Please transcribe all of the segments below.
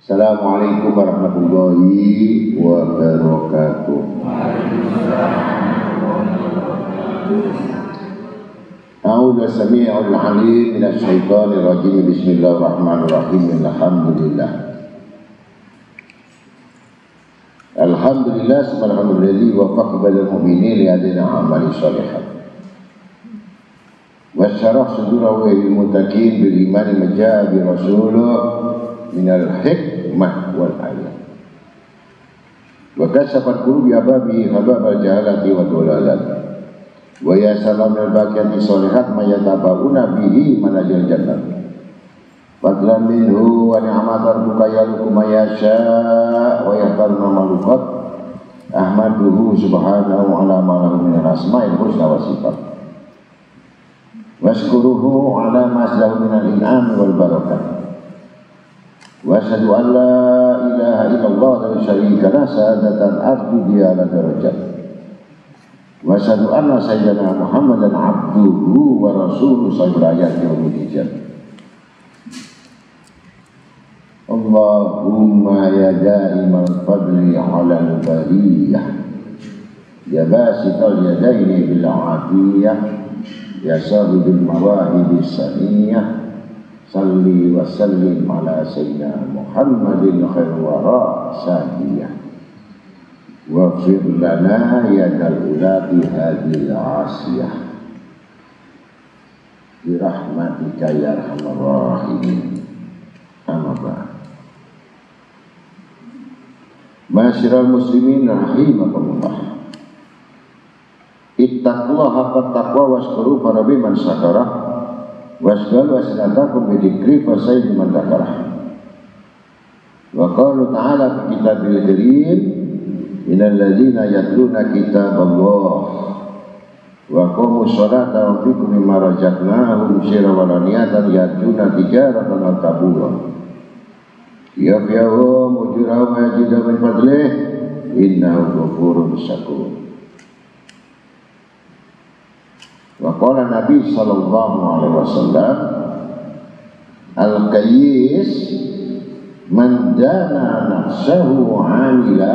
Assalamualaikum warahmatullahi wabarakatuh. A'udzu samii'ul 'aliim minasy syaithaanir rajiim. Bismillahirrahmanirrahim. Alhamdulillah. Alhamdulillah subhanallazi wafaqa badal mu'minin li adina amali shalihat. Wa syarah sudurahu lil muttaqin bil imani majaa bi rasulih minal hikmah wal ayat. Wa kasafat qulubi ababi hababal jahalati wa dolalat. Wa ya salam al baqiyati sholihat mayatabauna bihi manajil jannah. Fadlan minhu wa ni'matar bukayalukum mayasya wa yahtarna malukat ahmaduhu subhanahu ala ma'lahu min asma'il husna wa sifat. Washkuruhu ala maslahu minal in'am wal barakah. Wa asyhadu an la ilaha illallah la syarika lahu sadatan arju biha la darajat. Wa asyhadu anna sayyidina Muhammadan abduhu wa rasuluhu sallallahu alaihi wasallam. Allahumma ya da'imal fadli 'alal bariyah ya basital yadaini bil 'afiyah ya sahibul mawahibis saniyah salli wa sallim ala sayyidina Muhammadin khairul wara sadiyah wa fir lana yadal ula bi hadhil asiyah bi rahmatika ya arhamar rahimin. Amma ba'd. Ma'asyiral muslimin rahimakumullah. Ittaqullaha haqqa taqwa washkuru farabi man syakara wasgal wasinatakum bidikri fasayid man dakarah. Wa qala ta'ala fi kitabil karim innal ladzina yatluna kitaballah wa qamu sholata wa fikum mimma razaqnahum sirran wa laniyatan yatuna tijaratan wa kabura yafyahum ujurahum wa yajidu min fadlih innahu ghafurun syakur. Wa qala Nabi sallallahu alaihi wasallam al-qayyis man dana nafsahu 'amila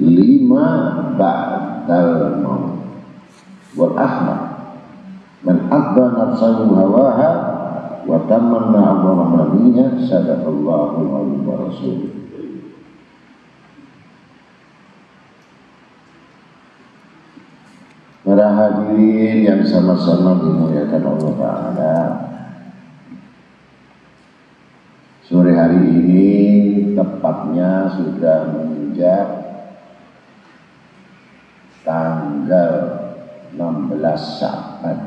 lima ba'dal maut wal ahmad man adda nafsahu hawaha wa tamanna amramiya sadaqallahu alaihi wa rasuluh. Para hadirin yang sama-sama dimuliakan Allah Ta'ala, sore hari ini tepatnya sudah menginjak tanggal 16 Sya'ban.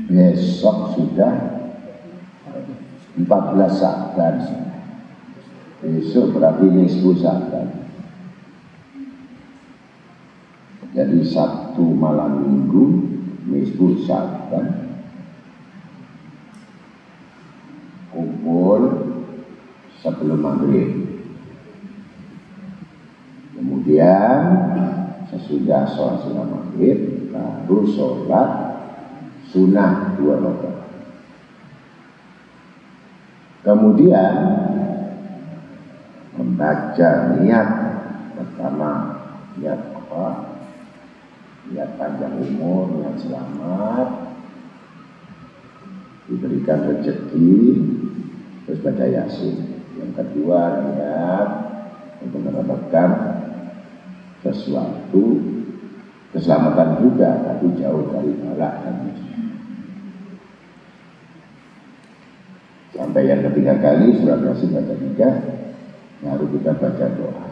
Besok sudah 14 Sya'ban. Besok berarti nisfu Sya'ban. Jadi Sabtu malam Minggu nisfu Sya'ban. Kumpul sebelum maghrib. Kemudian sesudah sholat sunnah maghrib baru sholat sunnah 2 rakaat. Kemudian membaca niat pertama, niat apa? Niat panjang umur, niat selamat, diberikan rezeki, terus baca Yasin. Yang kedua niat untuk mendapatkan sesuatu keselamatan juga, tapi jauh dari balak dan musuh. Sampai yang ketiga kali surat Yasin baca 3, baru kita baca doa.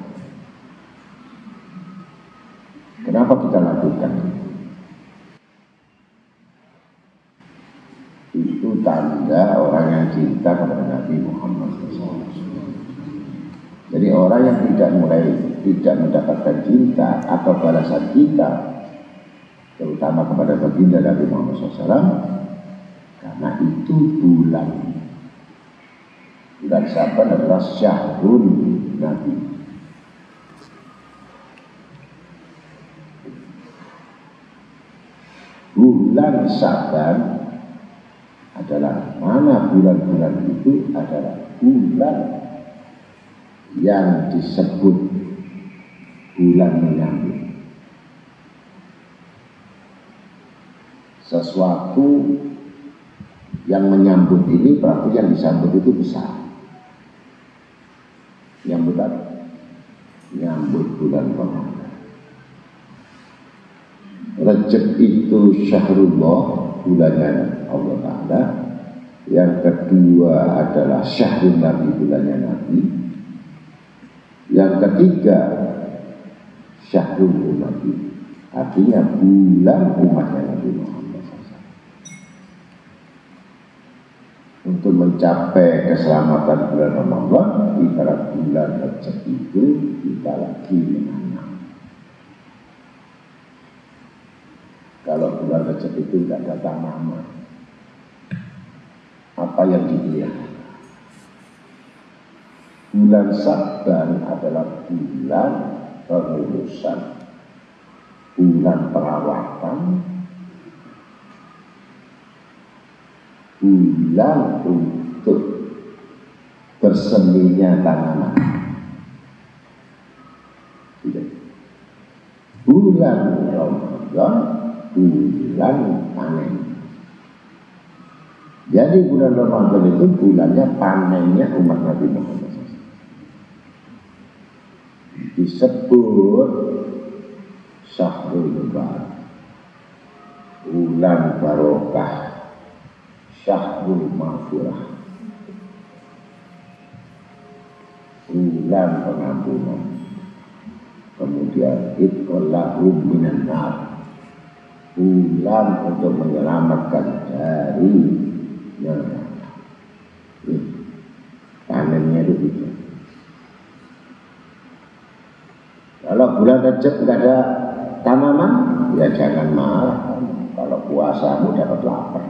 Kenapa kita lakukan itu? Itu tanda orang yang cinta kepada Nabi Muhammad SAW. Jadi orang yang tidak mendapatkan cinta atau balasan kita, terutama kepada baginda Nabi Muhammad SAW, karena itu bulan Sya'ban adalah syahrul Nabi. Bulan Sya'ban adalah mana bulan-bulan itu adalah bulan yang disebut bulan menyambut. Sesuatu yang menyambut ini berarti yang disambut itu besar. Menyambut apa? Menyambut bulan Ramadan. Rajab itu syahrullah, bulannya Allah Ta'ala. Yang kedua adalah syahrul Nabi, bulannya Nabi. Yang ketiga syahrul Nabi, artinya bulan umatnya Nabi Muhammad SAW. Untuk mencapai keselamatan bulan Ramadan, ibarat bulan Rajab itu kita lagi menanam. Kalau bulan Rajab itu tidak ada tanaman, apa yang dipelihara? Bulan Sya'ban adalah bulan pengurusan, bulan perawatan, bulan untuk berseminya tanaman. Bulan Ramadan, bulan panen. Jadi bulan Ramadan itu bulannya panennya umat Nabi Muhammad SAW. Disebut syahrul mubarak, bulan barokah, syahrul maghfirah, bulan pengampunan, kemudian itqallahum minan nar, bulan untuk menyelamatkan dari neraka. Panennya itu gitu. Kalau bulan Rajab nggak ada tanaman, ya jangan marah. Kalau puasamu dapat lapar.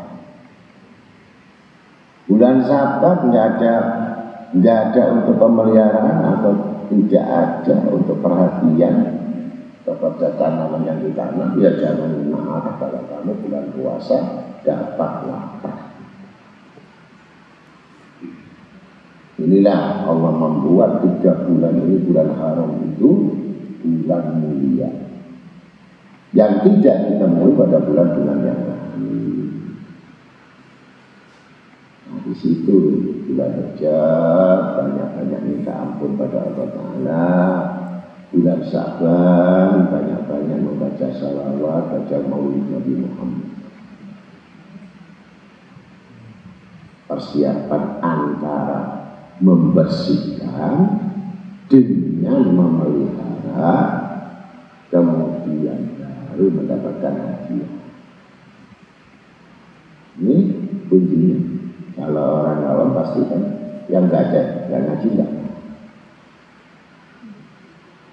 Bulan Sya'ban nggak ada untuk pemeliharaan atau tidak ada untuk perhatian kepada tanaman yang ditanam, ya jangan marah kalau kamu bulan puasa dapat lapar. Inilah Allah membuat 3 bulan ini, bulan haram itu bulan mulia yang tidak ditemui pada bulan-bulan yang lain. Nah, di situ bulan Rajab banyak-banyak minta ampun pada Allah Ta'ala. Bulan Sya'ban banyak-banyak membaca salawat, baca maulid Nabi Muhammad. Persiapan antara membersihkan dengan memelihara kemudian baru mendapatkan hadiah. Ini kuncinya. Kalau orang awam pasti kan yang nggak ada, yang ngaji nggak.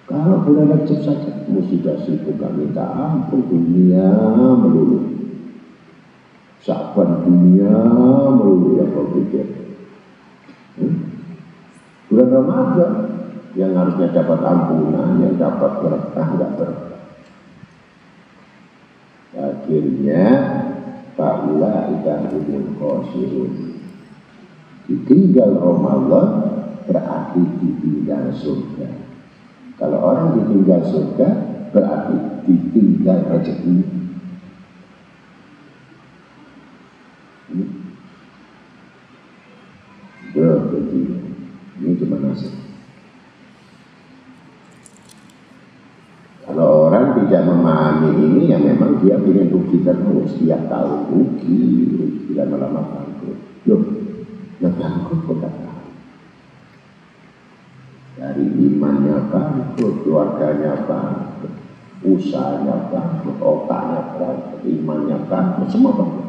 Kalau bulan Rajab saja, musibah sibuk gak minta ampun, dunia melulu. Saban dunia melulu yang kau pikir. Bulan Ramadan yang harusnya dapat ampunan, yang dapat berkah, nggak berkah. Akhirnya Fa'ula idahumul khosirun. Ditinggal Ramadan berarti ditinggal surga. Kalau orang ditinggal surga berarti ditinggal rezeki. Begini. Ini gimana sih? Kalau orang tidak memahami ini, ya memang dia ingin rugi terus, setiap tahun rugi, lama-lama bangkrut. Loh, yang bangkrut kok tak tahu. Dari imannya bangkrut, keluarganya bangkrut, usahanya bangkrut, otaknya bangkrut, imannya bangkrut, semua bangkrut.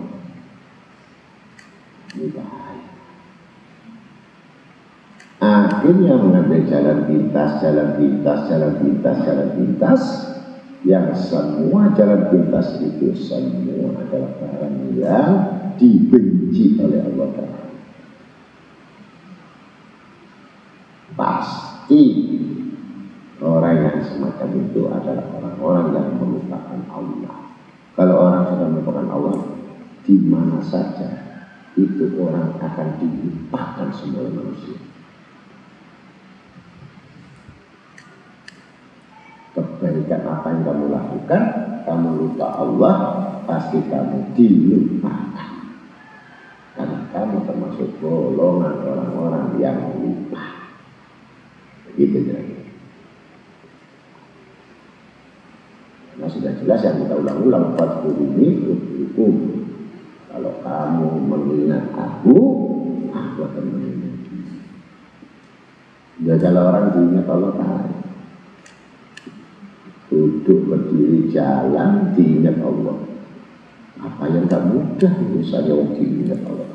Ini bahaya. Akhirnya mengambil jalan pintas, yang semua jalan pintas itu semua adalah barang yang dibenci oleh Allah Ta'ala. Pasti orang yang semacam itu adalah orang-orang yang melupakan Allah. Kalau orang sudah melupakan Allah, di mana saja itu orang akan dilupakan semua manusia. Kebaikan apa yang kamu lakukan, kamu lupa Allah, pasti kamu dilupakan. Karena kamu termasuk golongan orang-orang yang lupa. Begitu kira-kira. Karena sudah jelas yang kita ulang-ulang, fadhkur ini hukum. Kalau kamu mengingat aku akan mengingat. Ya kalau orang diingat Allah Ta'ala. Duduk berdiri jalan diingat Allah. Apa yang tak mudah misalnya diingat Allah.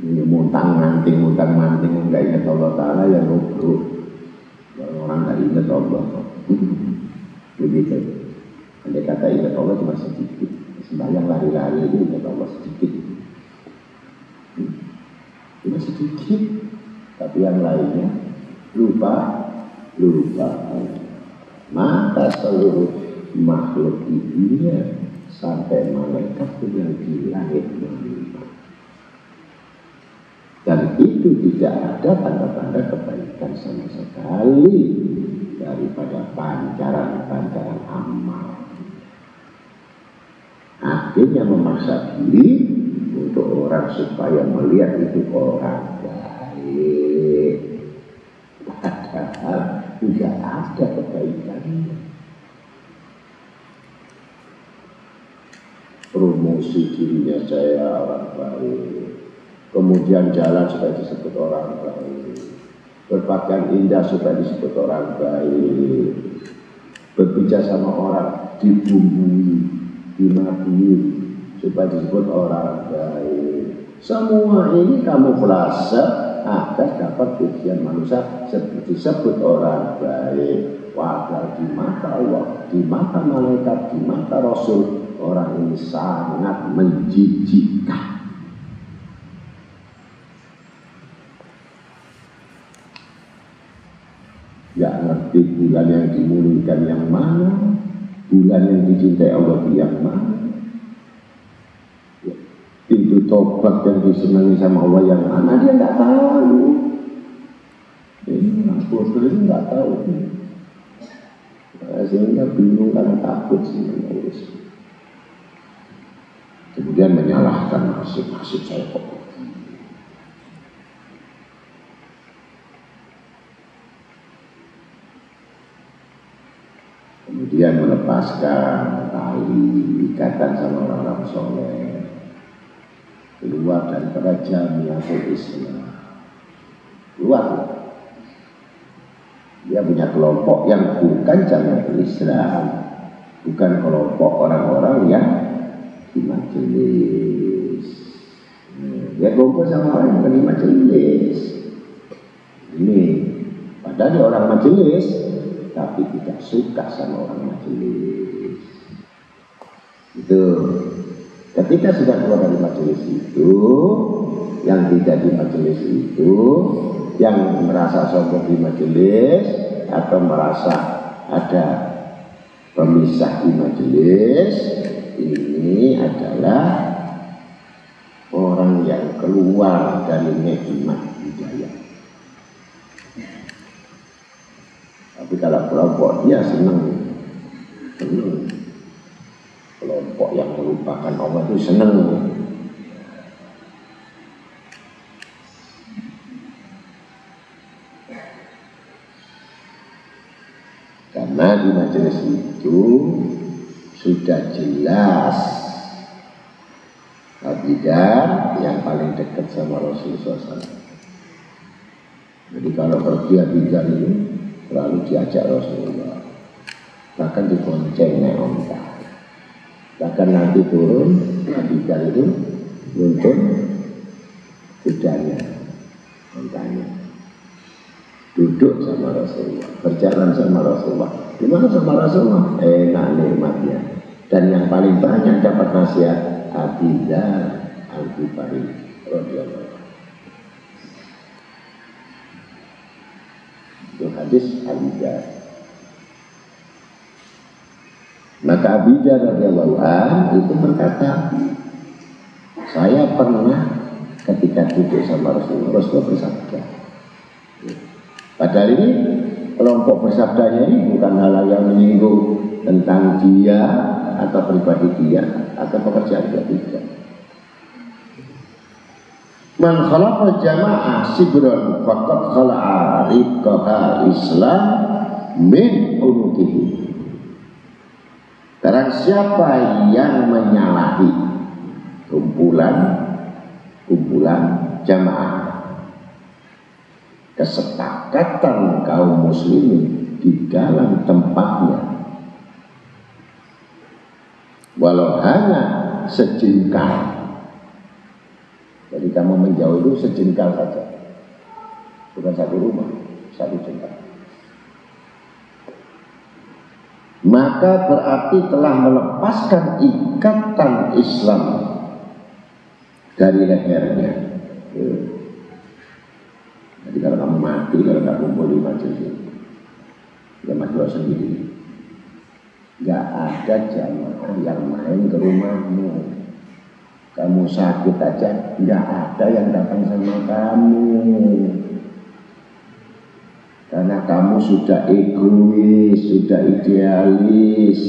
Ini muntang manting enggak ingat Allah Ta'ala yang rubruk. Orang enggak ingat Allah. Begitu. Andai kata ingat Allah cuma sedikit. Sembahyang lari-lari itu ingat Allah sedikit. Cuma sedikit. Tapi yang lainnya lupa. Maka seluruh makhluk di dunia sampai malaikat yang di langit menerima. Dan itu tidak ada tanda-tanda kebaikan sama sekali daripada pancaran-pancaran amal. Akhirnya memaksa diri untuk orang supaya melihat itu orang baik. Padahal tidak ada kebaikannya. Promosi dirinya saya orang baik, kemudian jalan supaya disebut orang baik, berpakaian indah supaya disebut orang baik, berbicara sama orang dibumbui, dimaki supaya disebut orang baik. Semua ini kamuflase agar dapat pujian manusia disebut orang baik. Padahal di mata Allah, di mata malaikat, di mata Rasul, orang ini sangat menjijikkan. Gak ngerti bulan yang dimulihkan yang mana, bulan yang dicintai Allah yang mana, pintu tobat yang disenangi sama Allah yang mana, dia nggak tahu. Ini bodoh ini nggak tahu. Sehingga bingung karena takut sih. Kemudian menyalahkan nasib saya kok. Kemudian melepaskan tali ikatan sama orang-orang soleh, keluar dari kerajaan Islam, keluar. Dia punya kelompok yang bukan Jamaah Islam, bukan kelompok orang-orang yang di majelis. Dia kumpul sama orang yang bukan di majelis. Ini padahal dia orang majelis, tapi tidak suka sama orang majelis. Itu ketika sudah keluar dari majelis itu, yang tidak di majelis itu, yang merasa sombong di majelis atau merasa ada pemisah di majelis, ini adalah orang yang keluar dari nikmat hidayah. Tapi kalau kelompok dia senang. Kelompok yang melupakan Allah itu senang. Karena di majelis itu sudah jelas Abidar yang paling dekat sama Rasulullah SAW. Jadi kalau pergi Abidar itu selalu diajak Rasulullah, bahkan dibonceng naik onta. Bahkan nanti turun Abidar itu nuntun kudanya, ontanya, duduk sama Rasulullah, berjalan sama Rasulullah. Gimana sama Rasulullah? Enak nikmatnya. Dan yang paling banyak dapat nasihat Abidar Al-Ghifari radhiyallahu anhu. Itu hadis Abidar. Maka Abidar radhiyallahu anhu itu berkata, saya pernah ketika duduk sama Rasulullah bersabda. Padahal ini kelompok bersabdanya ini bukan hal yang menyinggung tentang dia atau pribadi dia atau pekerjaan dia, tidak. Man khalaqa jamaah sibron faqad khala'a riqaha Islam min unukihi. Barang siapa yang menyalahi kumpulan jamaah, kesepakatan kaum muslimin di dalam tempatnya, walau hanya sejengkal. Jadi kamu menjauh itu sejengkal saja, bukan satu rumah, satu jengkal. Maka berarti telah melepaskan ikatan Islam dari lehernya. Jadi kalau kamu mati, kalau nggak kumpul di majelis, ya mati sendiri. Nggak ada jamaah yang main ke rumahmu. Kamu sakit aja, nggak ada yang datang sama kamu. Karena kamu sudah egois, sudah idealis,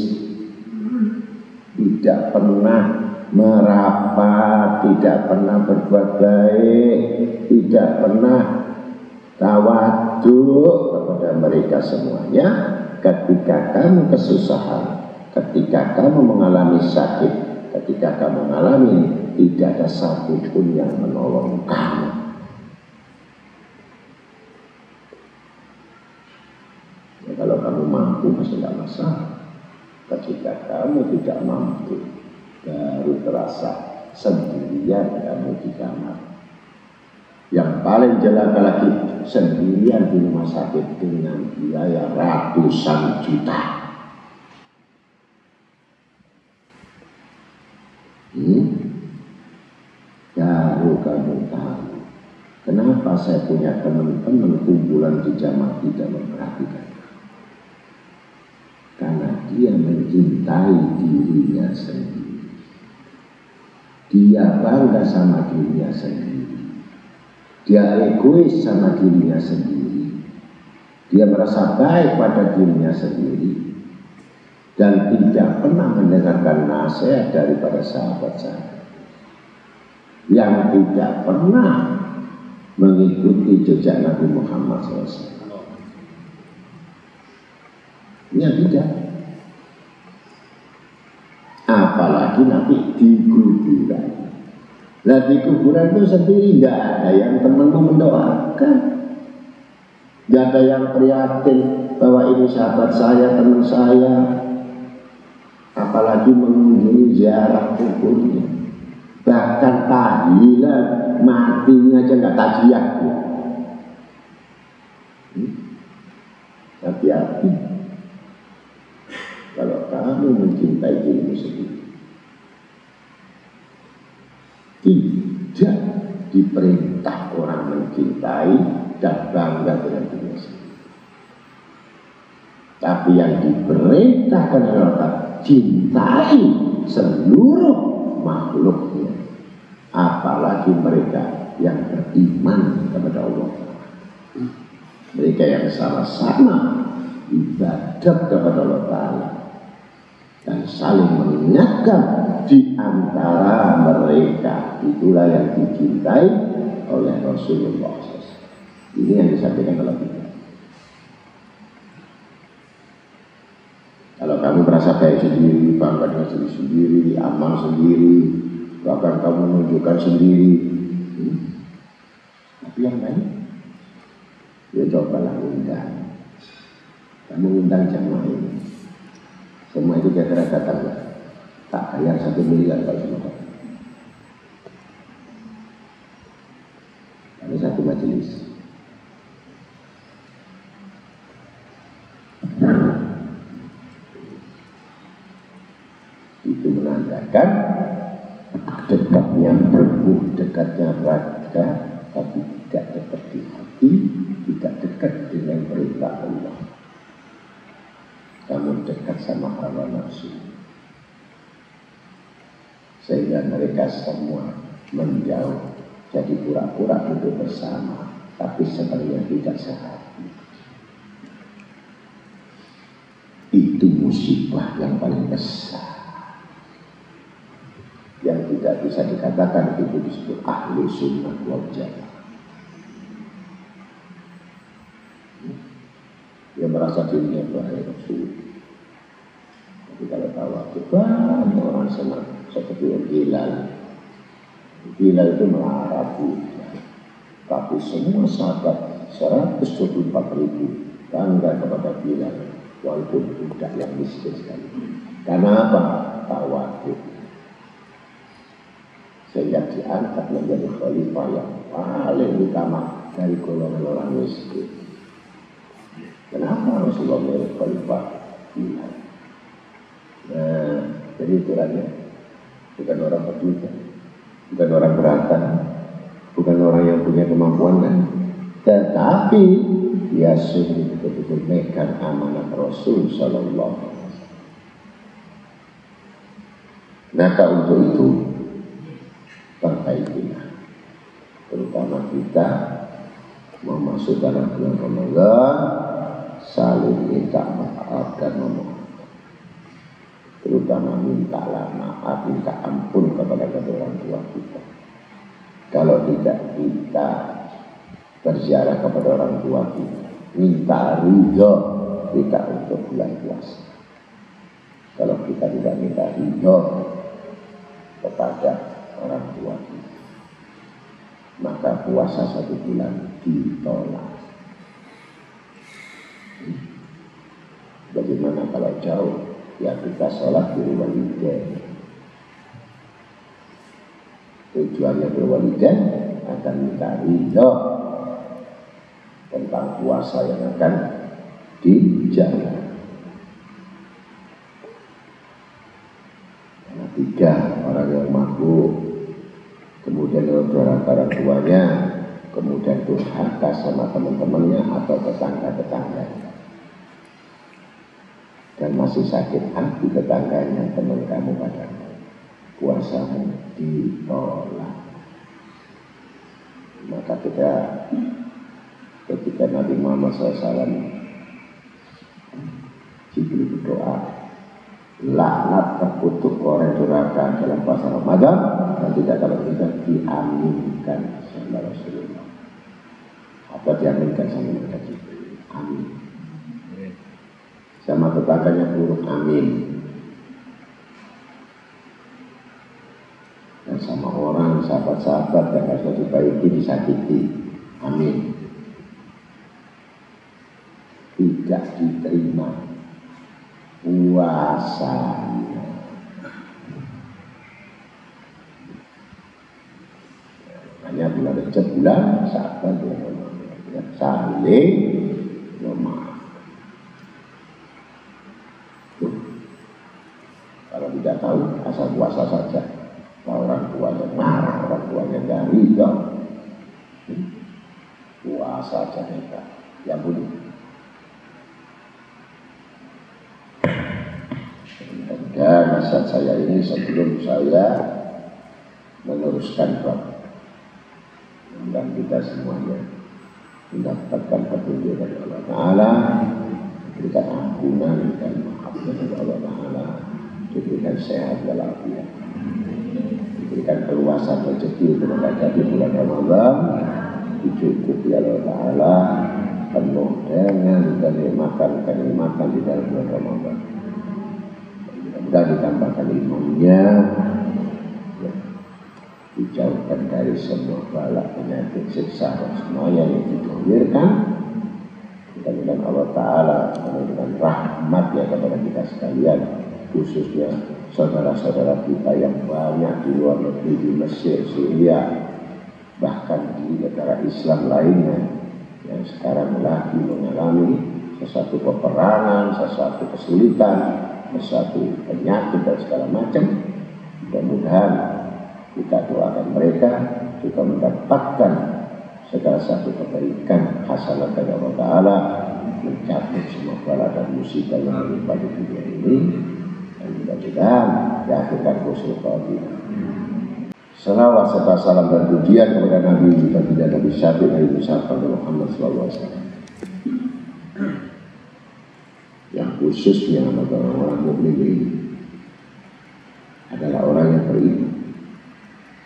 tidak pernah merapat, tidak pernah berbuat baik, tidak pernah tawaduk kepada mereka semuanya. Ketika kamu kesusahan, ketika kamu mengalami sakit, ketika kamu mengalami, tidak ada satu pun yang menolong kamu. Ya, kalau kamu mampu masih tidak masalah. Ketika kamu tidak mampu, baru terasa sendirian kamu di kamar. Yang paling celaka lagi, sendirian di rumah sakit dengan biaya ratusan juta. Baru kamu tahu kenapa saya punya teman-teman kumpulan di jamaah tidak memperhatikan. Karena dia mencintai dirinya sendiri. Dia bangga sama dirinya sendiri. Dia egois sama dirinya sendiri. Dia merasa baik pada dirinya sendiri. Dan tidak pernah mendengarkan nasihat daripada sahabat-sahabat. Yang tidak pernah mengikuti jejak Nabi Muhammad SAW. Ya tidak. Apalagi nanti di kuburan. Nah di kuburan itu sendiri nggak ada yang temanmu mendoakan. Gak ada yang prihatin bahwa ini sahabat saya, teman saya, apalagi mengunjungi ziarah kuburnya. Bahkan tahlilan matinya aja nggak tajiah ya. Hati-hati kalau kamu mencintai dirimu sendiri. Tidak diperintah orang mencintai dan bangga dengan dirinya sendiri. Tapi yang diperintahkan adalah cintai seluruh makhluknya, apalagi mereka yang beriman kepada Allah. Mereka yang sama-sama ibadat kepada Allah Ta'ala dan saling mengingatkan di antara mereka. Itulah yang dicintai oleh Rasulullah SAW. Ini yang disampaikan dalam kita. Kalau kamu merasa baik sendiri, bangga dengan diri sendiri, amal sendiri, bahkan kamu menunjukkan sendiri, tapi yang lain, ya cobalah undang. Kamu undang jamaah ini, semua itu kira-kira datang lah. Tak bayar 1 miliar kalau semua. Ada satu majelis. Itu menandakan dekatnya tubuh, dekatnya raga, tapi tidak dekat di hati, tidak dekat dengan perintah Allah. Kamu dekat sama hawa nafsu, sehingga mereka semua menjauh, jadi pura-pura hidup bersama, tapi sebenarnya tidak sehati. Itu musibah yang paling besar, yang tidak bisa dikatakan itu disebut ahli sunnah wal jamaah. Dia merasa dirinya baik, tapi kalau tahu banyak orang senang seperti Bilal. Bilal itu melarat, tapi semua sahabat 124.000 bangga kepada Bilal, walaupun budak yang miskin sekali. Karena apa? Tawadhu. Sehingga diangkat menjadi khalifah yang paling utama dari golongan orang miskin. Kenapa Rasulullah menjadi khalifah? Bilal. Nah, jadi iturannya bukan orang berduka, bukan orang beratan, bukan orang yang punya kemampuan kan, tetapi dia sungguh betul-betul megang amanat Rasul Sallallahu Alaihi Wasallam. Maka untuk itu perbaikilah, terutama kita mau masuk dalam bulan Ramadan, saling minta maaf dan memohon. Terutama mintalah maaf, minta ampun kepada kedua orang tua kita. Kalau tidak kita berziarah kepada orang tua kita, minta ridho kita untuk bulan puasa. Kalau kita tidak minta ridho kepada orang tua kita, maka puasa 1 bulan ditolak. Bagaimana kalau jauh? Ya kita sholat di walidain. Tujuannya berwalidain akan minta ridho tentang puasa yang akan dijalankan. Karena 3 orang yang mabuk, kemudian orang tuanya, kemudian durhaka sama teman-temannya atau tetangga-tetangganya, dan masih sakit hati tetangganya, teman kamu padamu, puasamu ditolak. Maka ketika Nabi Muhammad SAW Jibril berdoa, laknat terkutuk orang durhaka dalam puasa Ramadan dan tidak dapat kita diaminkan sama Rasulullah. Apa diaminkan sama mereka Jibril? Amin. Sama tetangganya buruk, amin. Dan sama orang, sahabat-sahabat yang harus dibaiki, disakiti, amin. diterima puasanya. Hanya bulan Rejab, bulan Syaban, bulan Ramadan, saling memaafkan. Kalau tidak tahu, asal puasa saja. Orang tuanya marah, orang tuanya nggak ridho, puasa saja mereka. Ya pun. Dan nasihat saya ini sebelum saya meneruskan bab, dan kita semuanya mendapatkan petunjuk dari Allah Ta'ala, diberikan ampunan dan maaf dari Allah Ta'ala, diberikan sehat walafiat, diberikan keluasan rezeki untuk menghadapi bulan Ramadan, dicukupi Allah Ta'ala penuh dengan kenikmatan di dalam bulan Ramadan. Mudah-mudahan ditambahkan imannya, dijauhkan dari semua bala, penyakit, siksa dan semuanya yang ditohirkan. Mudah-mudahan Allah Ta'ala memberikan rahmat-Nya kepada kita sekalian, khususnya saudara-saudara kita yang banyak di luar negeri, di Mesir, Syria, bahkan di negara Islam lainnya yang sekarang lagi mengalami sesuatu peperangan, sesuatu kesulitan, sesuatu penyakit dan segala macam. Mudah-mudahan kita doakan mereka juga mendapatkan segala satu kebaikan hasanah dari Allah Ta'ala, mencapai semua bala dan musibah yang menimpa di dunia ini, dan mudah-mudahan diakhirkan husnul khotimah. Salawat serta salam dan pujian kepada Nabi kita tidak Nabi Syafiq Nabi Muhammad SAW, yang khususnya bagi orang-orang mukmin ini adalah orang yang beriman,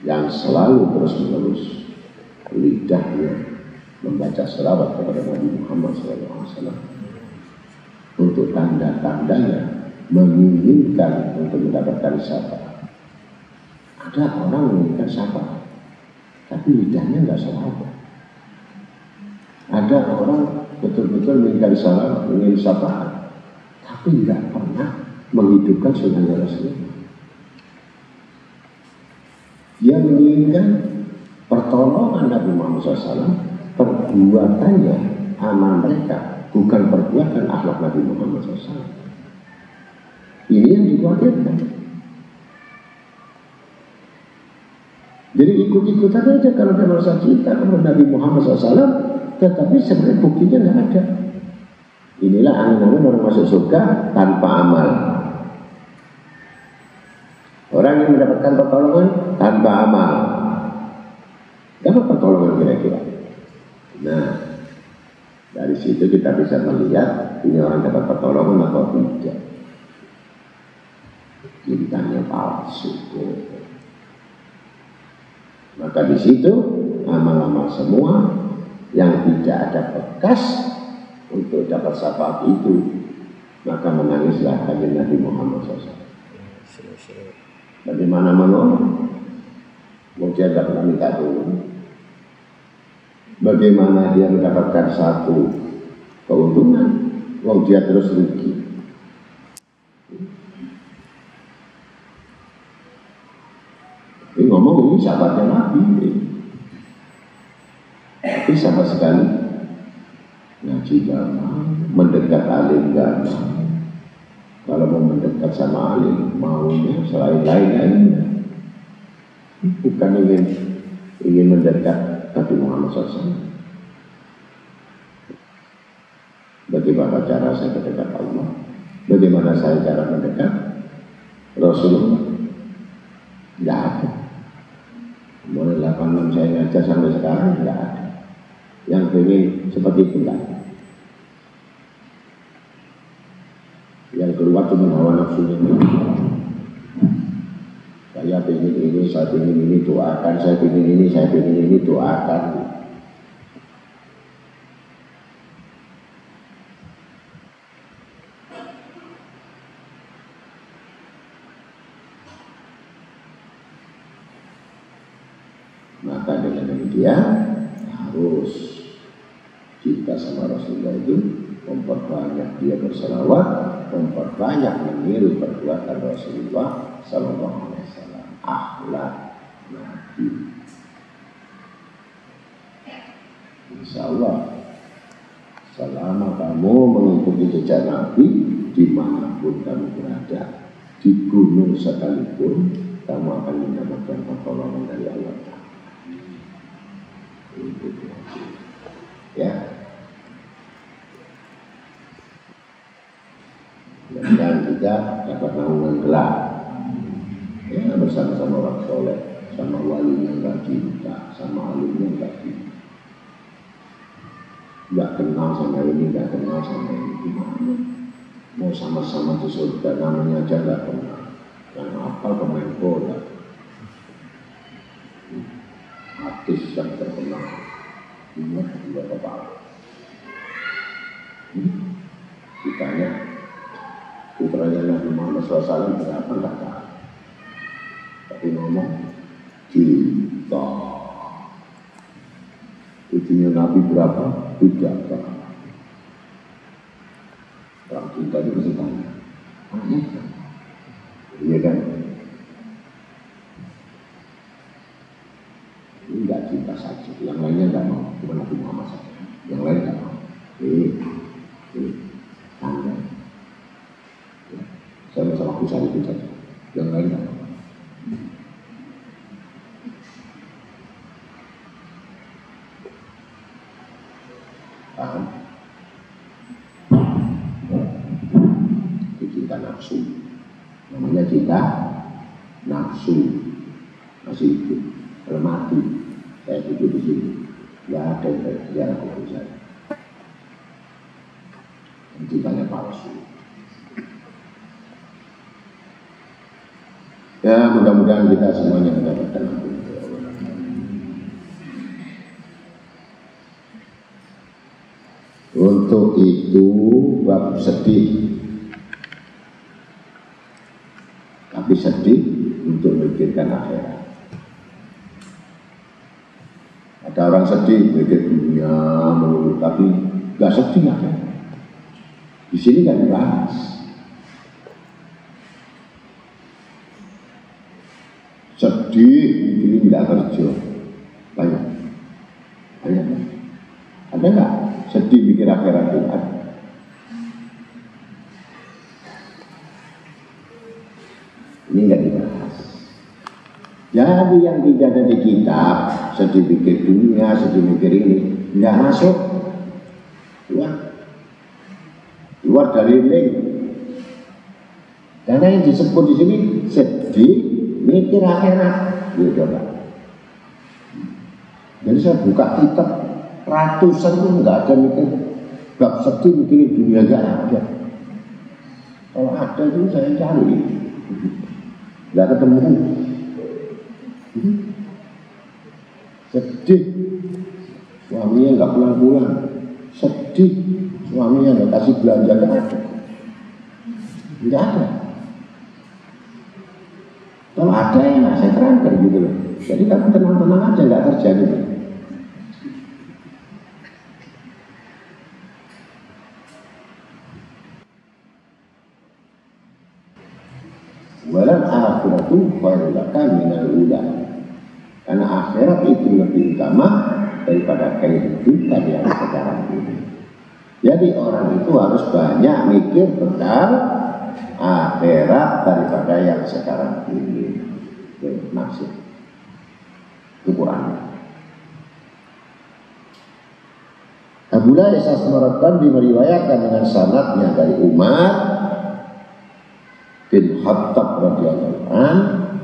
yang selalu terus-menerus lidahnya membaca selawat kepada Nabi Muhammad SAW untuk tanda-tandanya menginginkan untuk mendapatkan syafaat. Ada orang menginginkan syafaat, tapi lidahnya nggak selawat. Ada orang betul-betul menginginkan syafaat, tapi nggak pernah menghidupkan sunnah Rasulullah. Dia menginginkan pertolongan Nabi Muhammad SAW, perbuatannya, amal mereka, bukan perbuatan akhlak Nabi Muhammad SAW. Ini yang dikhawatirkan. Jadi ikut-ikutan aja kalau dia merasa cinta kepada Nabi Muhammad SAW, tetapi sebenarnya buktinya nggak ada. Inilah angin-angin orang masuk surga tanpa amal. Orang yang mendapatkan pertolongan tanpa amal, dapat pertolongan kira-kira. Nah, dari situ kita bisa melihat ini orang dapat pertolongan atau tidak. Cintanya palsu. Maka di situ amal-amal semua yang tidak ada bekas untuk dapat syafaat itu, maka menangislah kanjeng Nabi Muhammad SAW. Bagaimana menolong? Mau dia tidak pernah minta tolong. Bagaimana dia mendapatkan satu keuntungan? Mau dia terus rugi. Ini ngomong ini sahabatnya Nabi. Tapi sama sekali ngaji gak mau, mendekat alim gak mau. Kalau mau mendekat sama alim, maunya selain lain-lainnya. Bukan ingin mendekat Nabi Muhammad SAW. Bagaimana cara saya mendekat Allah? Bagaimana saya cara mendekat Rasulullah? Tidak ada. Mulai 86 saya ngajar sampai sekarang tidak ada. Yang ingin seperti itu tidak ada. Yang keluar cuma hawa nafsunya. Saya ingin ini, saya ingin ini, doakan. Saya ingin ini, saya ingin ini, doakan. Maka dengan demikian harus cinta sama Rasulullah itu memperbanyak dia berselawat, memperbanyak meniru perbuatan Rasulullah Sallallahu Alaihi Wasallam. Akhlak Nabi. Insya Allah, selama kamu mengikuti jejak Nabi, dimanapun kamu berada, di gunung sekalipun, kamu akan mendapatkan pertolongan dari Allah. Ya. Dan kita dapat naungan gelap, ya, bersama-sama orang soleh, sama walinya nggak cinta, sama alimnya nggak cinta, nggak kenal sama ini, nggak kenal sama ini, gimana? Mau sama-sama di surga namanya aja nggak kenal, yang hafal pemain bola, artis yang terkenal, ingat juga kepala. Ditanya putranya Nabi Muhammad SAW berapa nggak tahu, tapi ngomong cinta. Ujungnya Nabi berapa? Tidak tahu. Orang cinta itu pasti tanya, iya kan? Ini nggak cinta saja, yang lainnya nggak mau, cuma Nabi Muhammad saja, yang lain nggak mau. Anda, ya, saya masalah usaha itu saja, yang lain nggak mau. Paham? Itu cinta nafsu, namanya cinta nafsu, masih hidup. Kalau mati, saya hidup di sini, nggak ada yang berjalan dengan saya. Cintanya palsu. Ya, mudah-mudahan kita semuanya mendapatkan ampun. Untuk itu bab sedih, tapi sedih untuk memikirkan akhirat. Ada orang sedih mikir dunia melulu, tapi nggak sedih akhirat. Di sini kan dibahas. Sedih mikirin nggak kerja, banyak. Ada nggak sedih mikir akhirat itu? Ada. Ini nggak dibahas. Jadi yang tidak ada di kitab, sedih mikir dunia, sedih mikir ini, nggak masuk. Keluar dari link. Karena yang disebut di sini sedih mikir akhirat. Gitu, Pak. Jadi saya buka kitab ratusan itu nggak ada mikir bab sedih mikirin dunia, nggak ada. Kalau ada itu saya cari, nggak ketemu. Sedih suaminya nggak pulang-pulang, sedih suaminya nggak kasih belanja, nggak ada. Nggak ada. Kalau ada ya saya terangkan gitu loh. Jadi kamu tenang-tenang aja, nggak terjadi gitu. Walau akhiratu khairul laka minal ula. Karena akhirat itu lebih utama daripada kehidupan yang sekarang ini. Jadi orang itu harus banyak mikir tentang akhirat daripada yang sekarang ini. Itu maksud. Itu Quran. Abu Lais As-Samarqandi meriwayatkan dengan sanadnya dari Umar bin Khattab radhiyallahu anhu,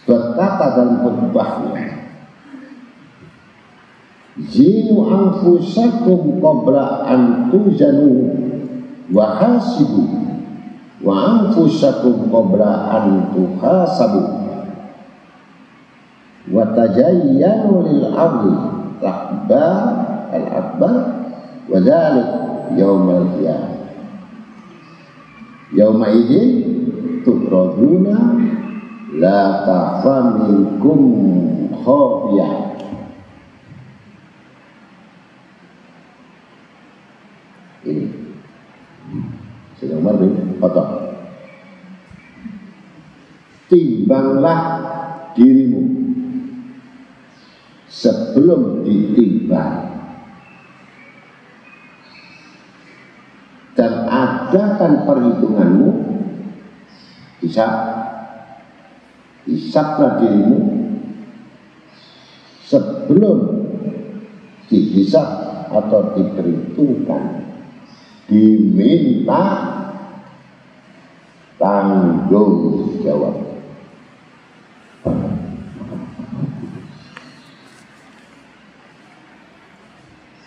berkata dalam khutbahnya, zinu anfusakum qabla an tuzanu wa hasibu wa anfusakum qabla an tuhasabu wa tajayyanu lil ardi takbar al akbar wa dzalik yaumal qiyamah yauma idzin turaduna la takhfa minkum khafiyah. Sayyidina Umar bin Khattab, timbanglah dirimu sebelum ditimbang, dan adakan perhitunganmu, hisablah dirimu sebelum dihisab atau diperhitungkan, diminta tanggung jawab.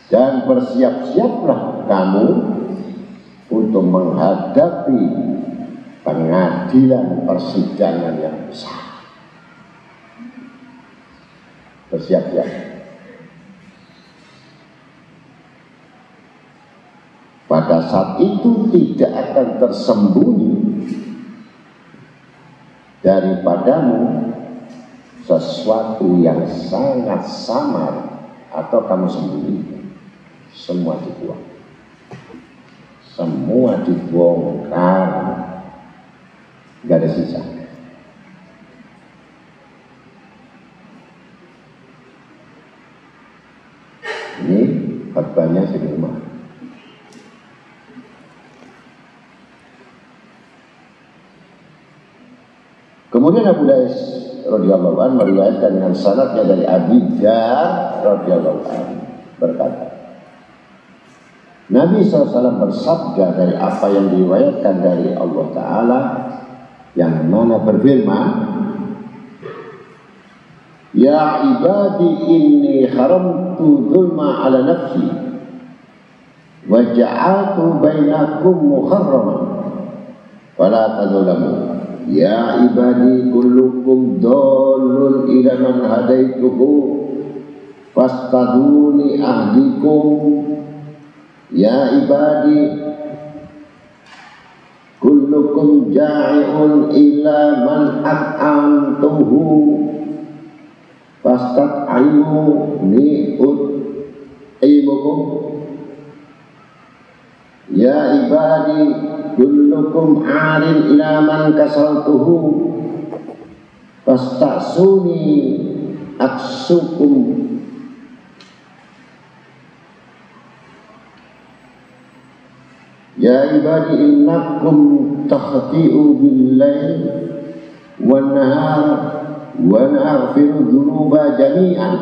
Dan bersiap-siaplah kamu untuk menghadapi pengadilan persidangan yang besar. Bersiap-siap. Pada saat itu tidak akan tersembunyi daripadamu sesuatu yang sangat samar atau kamu sembunyikan. Semua dibuang, semua dibongkar, nggak ada sisa. Ini khotbahnya Sayyidina Umar. Kemudian Abu Lais radhiyallahu anhu meriwayatkan dengan sanadnya dari Abi Dzar radhiyallahu anhu berkata, Nabi SAW bersabda dari apa yang diriwayatkan dari Allah Ta'ala, yang mana berfirman, Ya ibadi inni haramtu dhulma ala nafsi wa ja'altu bainakum muharraman fala tadzalamu. Ya ibadi kullukum dhalun ila man hadaituhu fastaduni ahdikum. Ya ibadi kullukum ja'i'un ila man at'amtuhu fastat'imu ni'ut'imukum. Ya ibadi kullukum 'arin ila man kasaltuhu fastasuni aksukum. Ya ibadi innakum takhti'u bil-lail wan-nahar wa na'firu dhunuba jami'an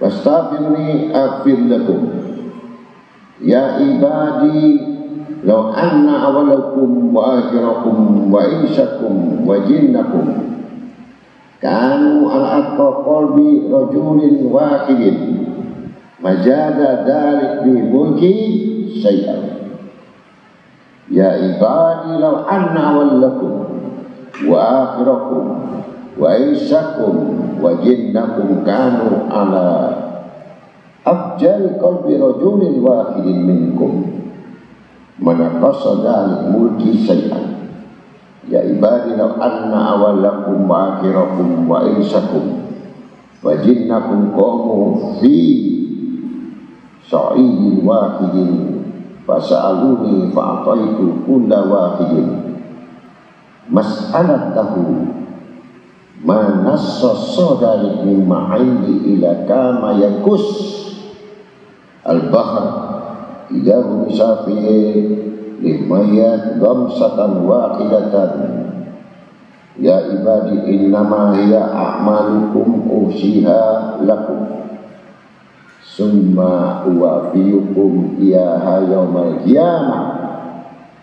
wastaghfirni aghfir lakum. Ya ibadi law anna awalakum wa akhirakum wa insakum wa jinnakum kanu ala atqa qalbi rajulin wahidin majada dhalik bi mulki syai'an. Ya ibadi law anna awalakum wa akhirakum wa insakum wa jinnakum kanu ala afjal qalbi rajulin wahidin minkum manaqasa dhalik mulki syai'an. Ya ibadi law anna awalakum wa akhirakum wa insakum wa jinnakum qamu fi sa'idin wahidin fasa'aluni fa'ataitu kulla wahidin mas'alatahu ma nassa sadari mimma 'indi ila kama yakus al-bahr idza musafirin limayat ghamsatan waqidatan. Ya ibadi innama hiya a'malukum usiha lakum summa uwafiyukum iyaha yawmal qiyamah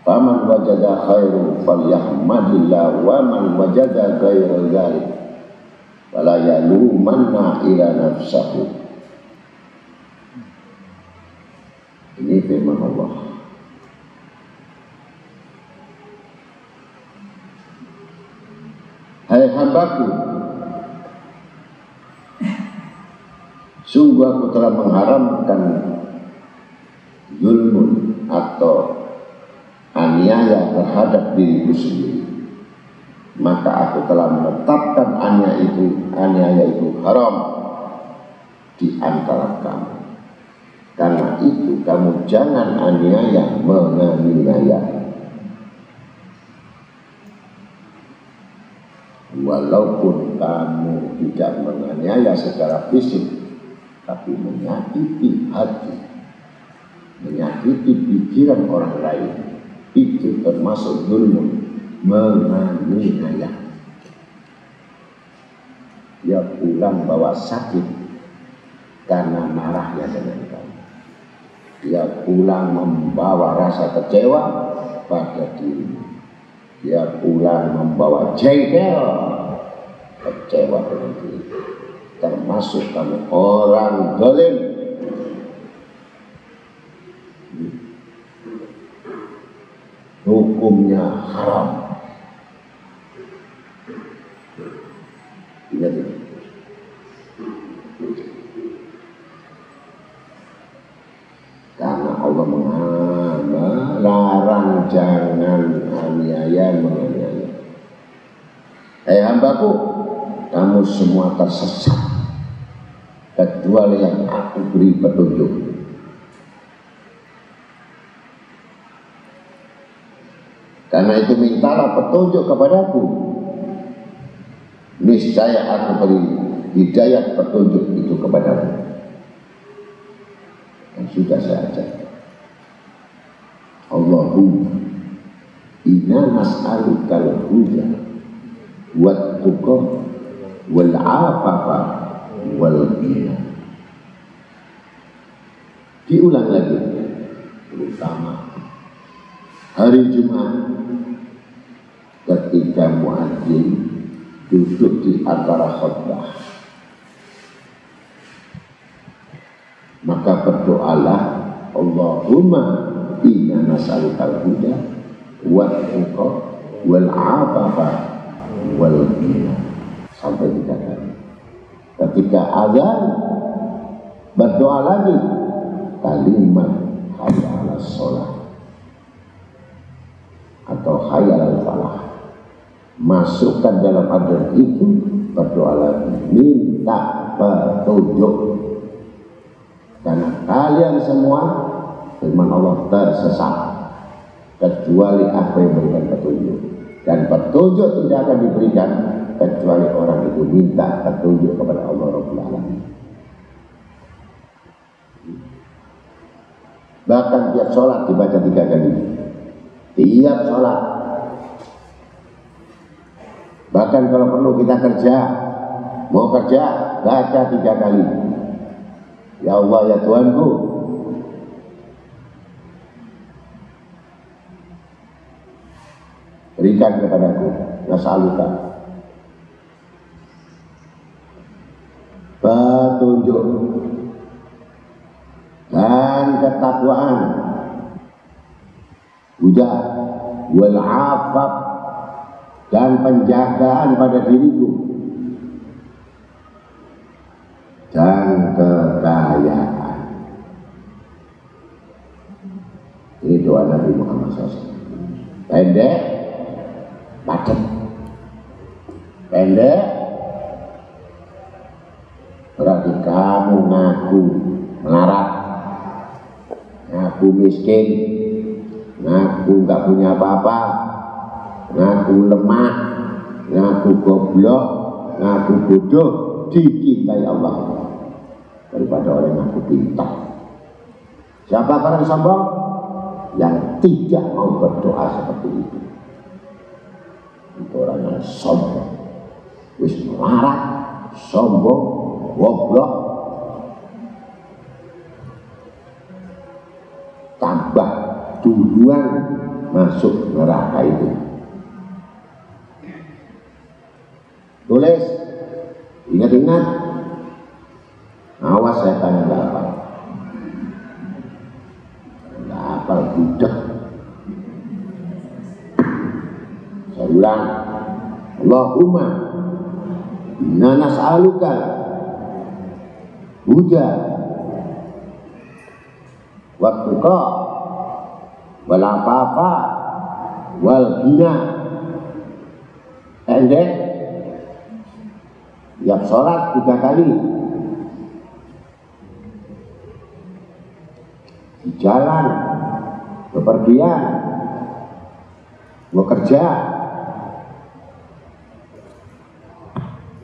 faman wajada khairu falyahmadillah wa man wajada ghairu dzalik fala yalumanna ila nafsahu. Ini firman Allah. Hai hambaku, sungguh aku telah mengharamkan zulmun atau aniaya terhadap diriku sendiri. Maka aku telah menetapkan aniaya itu haram di antara kamu. Karena itu kamu jangan aniaya menganiaya. Walaupun kamu tidak menganiaya secara fisik, tapi menyakiti hati, menyakiti pikiran orang lain, itu termasuk zulmun, menganiaya. Dia pulang bawa sakit karena marahnya dengan kamu. Dia pulang membawa rasa kecewa pada diri. Dia pulang membawa jengkel, kecewa dengan diri. Termasuk kamu orang zalim. Hukumnya haram. Ingat ini. Karena Allah melarang jangan aniaya menganiaya. Hambaku, kamu semua tersesat kecuali yang aku beri petunjuk. Karena itu mintalah petunjuk kepadaku, niscaya aku beri hidayah petunjuk itu kepadamu. Yang sudah saya ajarkan. Allahumma inna nas'alukal huda wat tuqa wal afafa wal ghina. Diulang lagi, terutama hari Jumat ketika muadzin duduk di antara khutbah, maka berdoalah, Allahumma inna nas'alukal huda wat tuqa wal afafa wal ghina, sampai 3 kali. Ketika azan berdoa lagi, kalimat hayya 'alas shalah atau hayya 'alal falah. Masukkan dalam adzan itu, berdoa lagi, minta petunjuk. Karena kalian semua, firman Allah, tersesat kecuali aku yang memberikan petunjuk. Dan petunjuk tidak akan diberikan kecuali orang itu minta petunjuk kepada Allah Rabbul Alamin. Bahkan tiap sholat dibaca 3 kali. Tiap sholat. Bahkan kalau perlu kita kerja, mau kerja, baca 3 kali. Ya Allah, ya Tuhanku, berikan kepadaku nas'aluka petunjuk dan ketakwaan, huda wal afaf, dan penjagaan pada diriku, dan kekayaan. Ini doa Nabi Muhammad SAW. Pendek, padat. Pendek berarti kamu ngaku melarat, ngaku miskin, ngaku nggak punya apa-apa, ngaku lemah, ngaku goblok, ngaku bodoh, dicintai Allah daripada orang yang ngaku pintar. Siapa orang sombong? Yang tidak mau berdoa seperti itu. Itu orang yang sombong, wis melarat, sombong, goblok, tambah duluan masuk neraka itu. Tulis, ingat-ingat, awas saya tanya nggak apa, nggak apa, budak. Saya ulang, Allahumma inna nas'aluka huda wat tuqa wal afafa wal ghina. Pendek, tiap sholat 3 kali. di jalan, bepergian, bekerja,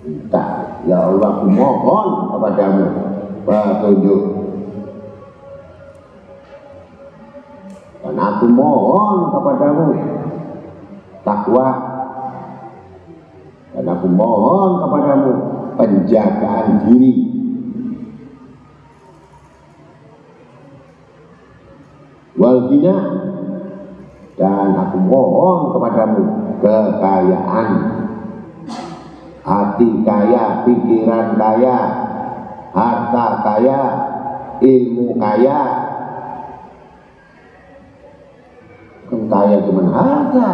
minta, ya Allah, aku mohon kepadamu petunjuk, dan aku mohon kepadamu takwa, dan aku mohon kepadamu penjagaan diri, wal ghina, dan aku mohon kepadamu kekayaan, hati kaya, pikiran kaya, harta kaya, ilmu kaya. Bukan kaya cuma harta,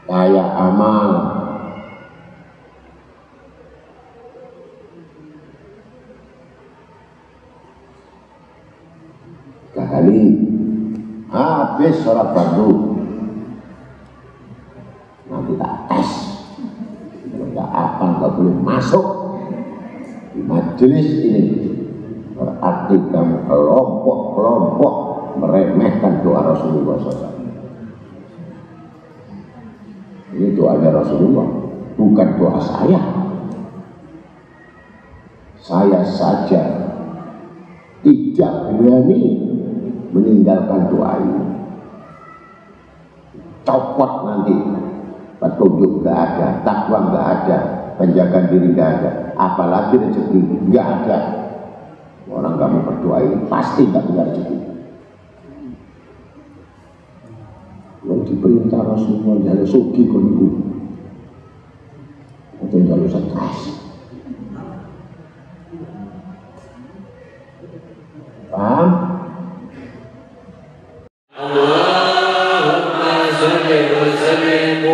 kaya amal. Kali habis sholat fardu nanti tak tes, nggak apa, nggak boleh masuk di majelis ini, berarti kamu kelompok-kelompok meremehkan doa Rasulullah SAW. Ini doanya Rasulullah, bukan doa saya. Saya saja tidak berani meninggalkan doa ini. Copot nanti, petunjuk nggak ada, takwa nggak ada, penjagaan diri nggak ada, apalagi rezeki nggak ada. Orang kamu berdoa ini pasti nggak punya rezeki. Yang diperintah Rasulullah jalur sugi koniku, atau jalur stres. Paham? Allahumma salli wa sallim